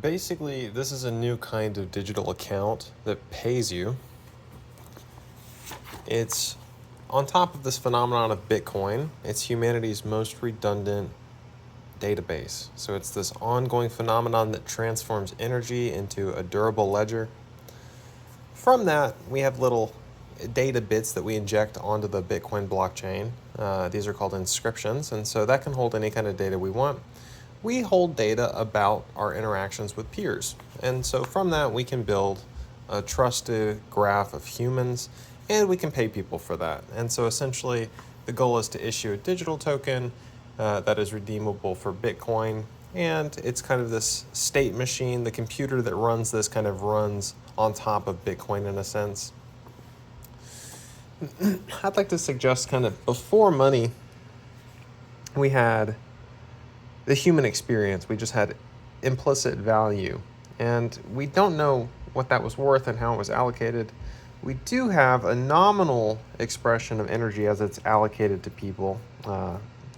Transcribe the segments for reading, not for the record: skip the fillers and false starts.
Basically, this is a new kind of digital account that pays you. It's on top of this phenomenon of Bitcoin. It's humanity's most redundant database. So it's this ongoing phenomenon that transforms energy into a durable ledger. From that, we have little data bits that we inject onto the Bitcoin blockchain. These are called inscriptions, and so that can hold any kind of data we want. We hold data about our interactions with peers, and so from that we can build a trusted graph of humans, and we can pay people for that. And so essentially the goal is to issue a digital token that is redeemable for Bitcoin, and it's kind of this state machine. The computer that runs this kind of runs on top of Bitcoin in a sense. I'd like to suggest kind of before money, we had the human experience. We just had implicit value, and we don't know what that was worth and how it was allocated. We do have a nominal expression of energy as it's allocated to people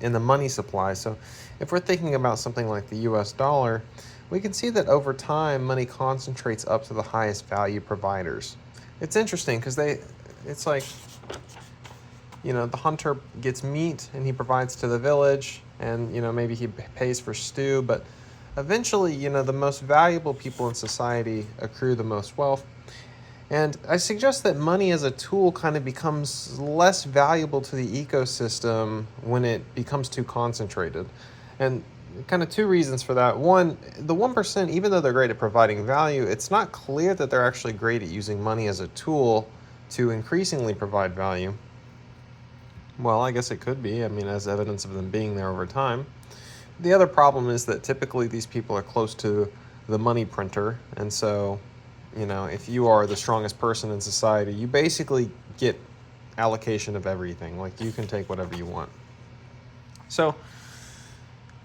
in the money supply. So if we're thinking about something like the US dollar, we can see that over time money concentrates up to the highest value providers. It's interesting because it's like, the hunter gets meat and he provides to the village, and maybe he pays for stew, but eventually the most valuable people in society accrue the most wealth. And I suggest that money as a tool kind of becomes less valuable to the ecosystem when it becomes too concentrated. And kind of two reasons for that. One, the 1%, even though they're great at providing value, it's not clear that they're actually great at using money as a tool to increasingly provide value. Well, I guess it could be, as evidence of them being there over time. The other problem is that typically these people are close to the money printer, and so, if you are the strongest person in society, you basically get allocation of everything. Like, you can take whatever you want. So,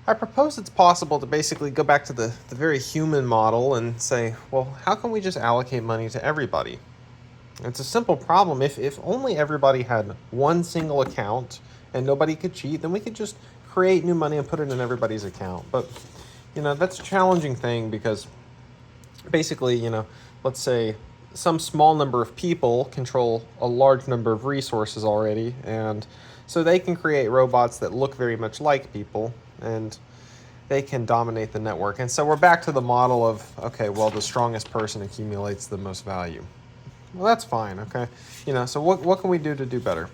I propose it's possible to basically go back to the very human model and say, well, how can we just allocate money to everybody? It's a simple problem. If only everybody had one single account and nobody could cheat, then we could just create new money and put it in everybody's account. But, that's a challenging thing because basically, let's say some small number of people control a large number of resources already, and so they can create robots that look very much like people, and they can dominate the network. And so we're back to the model of, okay, well, the strongest person accumulates the most value. Well, that's fine, okay? So what can we do to do better?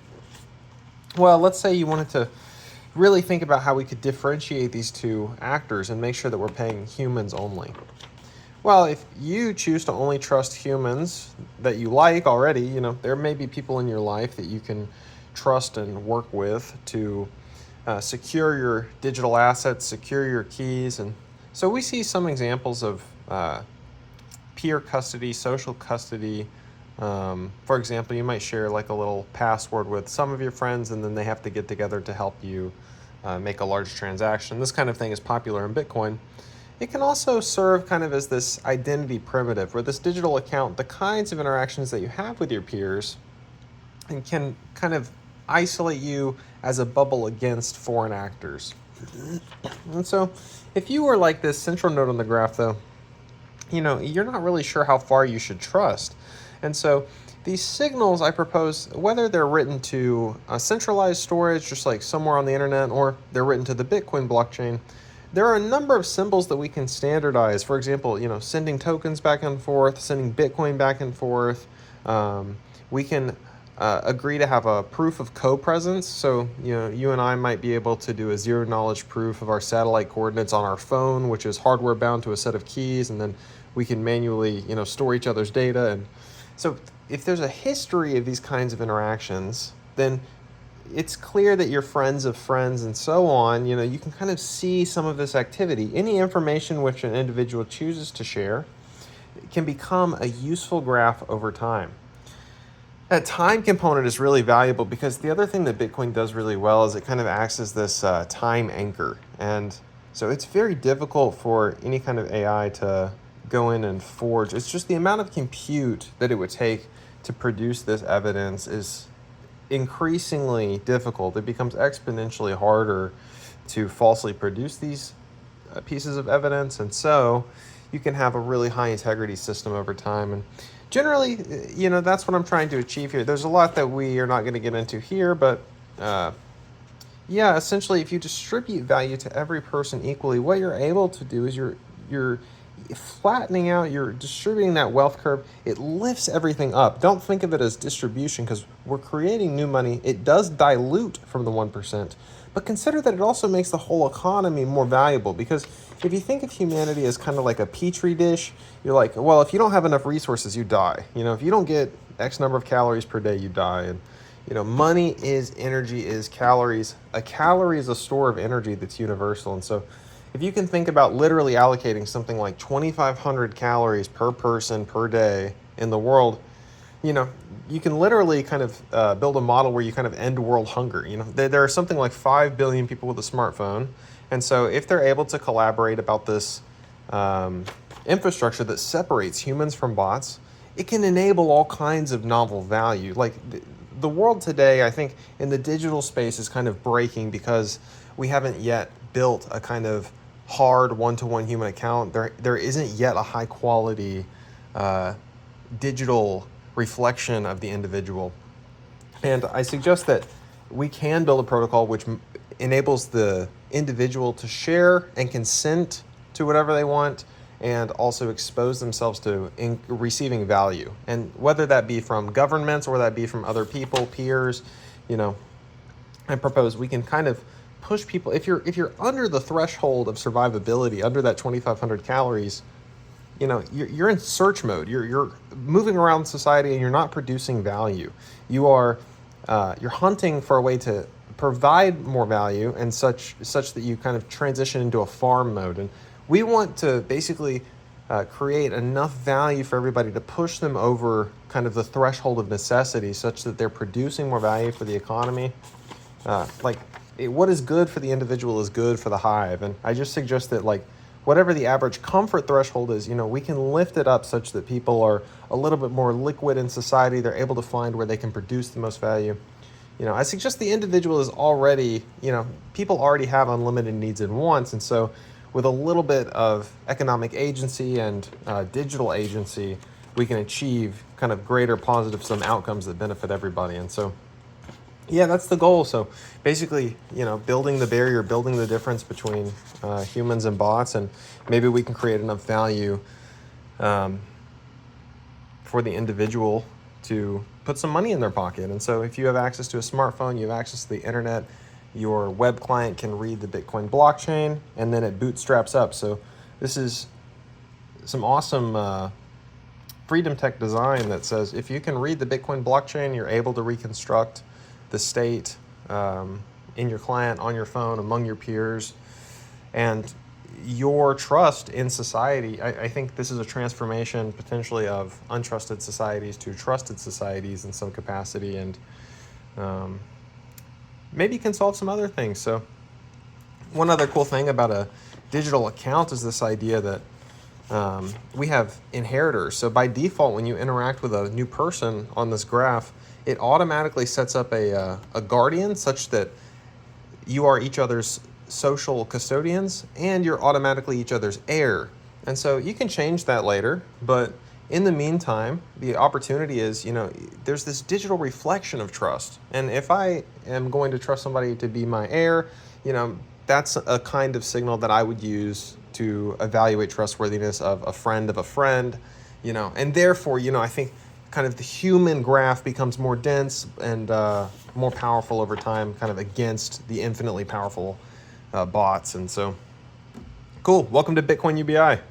Well, let's say you wanted to really think about how we could differentiate these two actors and make sure that we're paying humans only. Well, if you choose to only trust humans that you like already, there may be people in your life that you can trust and work with to secure your digital assets, secure your keys. And so we see some examples of peer custody, social custody. For example, you might share like a little password with some of your friends, and then they have to get together to help you make a large transaction. This kind of thing is popular in Bitcoin. It can also serve kind of as this identity primitive, where this digital account, the kinds of interactions that you have with your peers, and can kind of isolate you as a bubble against foreign actors. And so if you were like this central node on the graph, though, you're not really sure how far you should trust. And so these signals, I propose, whether they're written to a centralized storage, just like somewhere on the internet, or they're written to the Bitcoin blockchain, there are a number of symbols that we can standardize. For example, sending tokens back and forth, sending Bitcoin back and forth. We can agree to have a proof of co-presence. So, you and I might be able to do a zero-knowledge proof of our satellite coordinates on our phone, which is hardware bound to a set of keys, and then we can manually, store each other's data. And so if there's a history of these kinds of interactions, then it's clear that you're friends of friends and so on. You can kind of see some of this activity. Any information which an individual chooses to share can become a useful graph over time. That time component is really valuable because the other thing that Bitcoin does really well is it kind of acts as this time anchor. And so it's very difficult for any kind of AI to go in and forge. It's just the amount of compute that it would take to produce this evidence is increasingly difficult. It becomes exponentially harder to falsely produce these pieces of evidence. And so you can have a really high integrity system over time. And generally, that's what I'm trying to achieve here. There's a lot that we are not going to get into here, but yeah, essentially, if you distribute value to every person equally, what you're able to do is you're flattening out, you're distributing that wealth curve. It lifts everything up. Don't think of it as distribution, because we're creating new money. It does dilute from the 1%, but consider that it also makes the whole economy more valuable, because if you think of humanity as kind of like a petri dish, you're like, well, if you don't have enough resources, you die. If you don't get X number of calories per day, you die. And money is energy, is calories. A calorie is a store of energy that's universal. And so if you can think about literally allocating something like 2,500 calories per person per day in the world, you can literally kind of build a model where you kind of end world hunger. There are something like 5 billion people with a smartphone. And so if they're able to collaborate about this infrastructure that separates humans from bots, it can enable all kinds of novel value. Like the world today, I think, in the digital space is kind of breaking because we haven't yet built a kind of hard one-to-one human account. There isn't yet a high-quality digital reflection of the individual. And I suggest that we can build a protocol which enables the individual to share and consent to whatever they want, and also expose themselves to receiving value. And whether that be from governments or that be from other people, peers, I propose we can kind of push people. If you're under the threshold of survivability, under that 2,500 calories, you're in search mode. You're moving around society and you're not producing value. You're hunting for a way to provide more value, and such that you kind of transition into a farm mode. And we want to basically create enough value for everybody to push them over kind of the threshold of necessity, such that they're producing more value for the economy. What is good for the individual is good for the hive. And I just suggest that, whatever the average comfort threshold is, we can lift it up such that people are a little bit more liquid in society. They're able to find where they can produce the most value. I suggest the individual is already, people already have unlimited needs and wants. And so with a little bit of economic agency and digital agency, we can achieve kind of greater positive some outcomes that benefit everybody. And so, yeah, that's the goal. So basically, building the barrier, building the difference between humans and bots, and maybe we can create enough value for the individual to put some money in their pocket. And so if you have access to a smartphone, you have access to the internet, your web client can read the Bitcoin blockchain, and then it bootstraps up. So this is some awesome freedom tech design that says if you can read the Bitcoin blockchain, you're able to reconstruct the state in your client, on your phone, among your peers, and your trust in society. I think this is a transformation potentially of untrusted societies to trusted societies in some capacity, and maybe can solve some other things. So one other cool thing about a digital account is this idea that we have inheritors. So by default, when you interact with a new person on this graph, it automatically sets up a guardian such that you are each other's social custodians and you're automatically each other's heir. And so you can change that later, but in the meantime, the opportunity is, there's this digital reflection of trust. And if I am going to trust somebody to be my heir, that's a kind of signal that I would use to evaluate trustworthiness of a friend, and therefore, I think kind of the human graph becomes more dense and more powerful over time, kind of against the infinitely powerful bots. And so, cool. Welcome to Bitcoin UBI.